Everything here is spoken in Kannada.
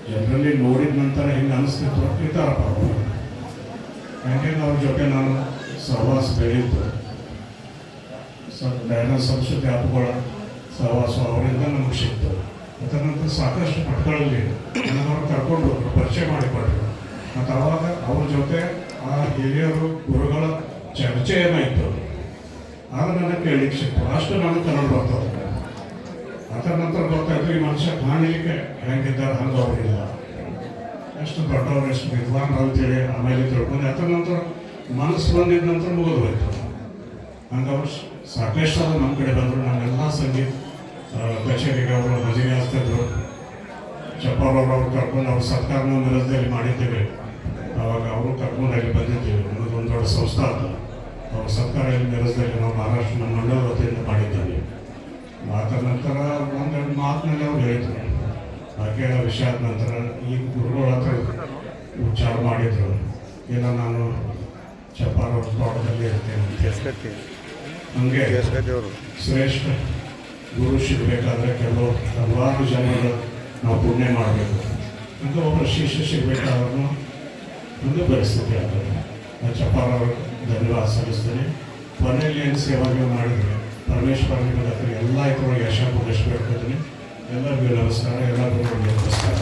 ಜನರಲ್ಲಿ ನೋಡಿದ ನಂತರ ಹಿಂಗೆ ಅನಿಸ್ತಿತ್ತು ಈ ಥರ ಪರ್ವ ಯಾಕೆಂದ್ರೆ ಅವ್ರ ಜೊತೆ ನಾನು ಸಹವಾಸ ಬೆಳೆಯಿತು ದಯಾನಂದ ಸಂಸ್ಕೃತಿ ಹಬ್ಬಗಳ ಸಹವಾಸ ಅವರಿಂದ ನಮಗೆ ಸಿಕ್ತು. ಅದರ ನಂತರ ಸಾಕಷ್ಟು ಮಠಗಳಲ್ಲಿ ನನಗವ್ರು ಕರ್ಕೊಂಡು ಹೋದ್ರು, ಪರಿಚಯ ಮಾಡಿಕೊಟ್ರು. ಮತ್ತು ಅವಾಗ ಅವ್ರ ಜೊತೆ ಆ ಹಿರಿಯರು ಗುರುಗಳ ಚರ್ಚೆ ಏನಾಯಿತು ಆಗ ನನಗೆ ಕೇಳಲಿಕ್ಕೆ ಸಿಕ್ತು. ಅಷ್ಟು ನನಗೆ ಕನ್ನಡ ಬರ್ತದೆ. ಅದರ ನಂತರ ಗೊತ್ತಾಯ್ತು ಈ ಮನುಷ್ಯ ಕಾಣಲಿಕ್ಕೆ ಹೆಂಗಿದ್ದಾರೆ ಹಂಗೆ ಅವರಿಲ್ಲ, ಎಷ್ಟು ದೊಡ್ಡವರು ಎಷ್ಟು ವಿದ್ವಾನ್ ಅಂತೇಳಿ ಆಮೇಲೆ ತಿಳ್ಕೊಂಡು ಅದರ ನಂತರ ಮನಸ್ಸು ಬಂದಿದ್ದ ನಂತರ ಮುಗಿದು ಹೋಯ್ತು. ಹಂಗೆ ಅವ್ರು ಸಾಕಷ್ಟು ಅದು ನಮ್ಮ ಕಡೆ ಬಂದರು. ನಮ್ಮೆಲ್ಲ ಸಂಗೀತ ಕಚೇರಿಗೆ ಅವರು ಭಜನೆ ಹಚ್ತಿದ್ರು. ಚಪ್ಪಾರವ್ರು ಕರ್ಕೊಂಡು ಅವ್ರ ಸತ್ಕಾರನ ಮಿರಜದಲ್ಲಿ ಮಾಡಿದ್ದೇವೆ. ಆವಾಗ ಅವರು ಕರ್ಕೊಂಡು ಅಲ್ಲಿ ಬಂದಿದ್ದೇವೆ. ನಮ್ಮದೊಂದು ದೊಡ್ಡ ಸಂಸ್ಥೆ ಅದು. ಅವ್ರ ಸತ್ಕಾರ ಇಲ್ಲಿ ಮಿರಜದಲ್ಲಿ ನಾವು ಮಹಾರಾಷ್ಟ್ರ ನಮ್ಮ ಮಂಡಲ ವತಿಯಿಂದ ಮಾಡಿದ್ದೇವೆ. ಆದ ನಂತರ ಒಂದೆರಡು ಮಾತಿನಲ್ಲಿ ಅವ್ರು ಹೇಳಿದ್ರು. ಹಾಗೆ ವಿಷಯ ಆದ ನಂತರ ಈ ಗುರುಗಳ ಹತ್ರ ವಿಚಾರ ಮಾಡಿದ್ರು, ಏನೋ ನಾನು ಚಪ್ಪಾರವ್ರ ತೋಟದಲ್ಲಿ ಇರ್ತೇನೆ ಅಂತ. ಹಂಗೆ ಶ್ರೇಷ್ಠ ಗುರು ಸಿಗಬೇಕಾದ್ರೆ ಹಲವಾರು ಜನರು ನಾವು ಪುಣ್ಯ ಮಾಡಬೇಕು ಅಂತ ಒಬ್ಬರು ಶಿಷ್ಯ ಸಿಗಬೇಕಾದ್ರೂ ಒಂದು ಪರಿಸ್ಥಿತಿ ಆಗ್ತದೆ. ಚಪ್ಪಾರವ್ರ ಧನ್ಯವಾದ ಸಲ್ಲಿಸ್ತೀನಿ. ಕೊನೆಯಲ್ಲಿ ಏನು ಸೇವೆಗಳು ಮಾಡಿದರೆ ಪರಮೇಶ್ವರ ನಿಮಗೆ ಎಲ್ಲ ಇದ್ರೊಳಗೆ ಯಶ ಪುರಸ್ಕರಿಸ್ತೀನಿ. ಎಲ್ಲರಿಗೂ ನಮಸ್ಕಾರ, ಎಲ್ಲರಿಗೂ ನಮಸ್ಕಾರ.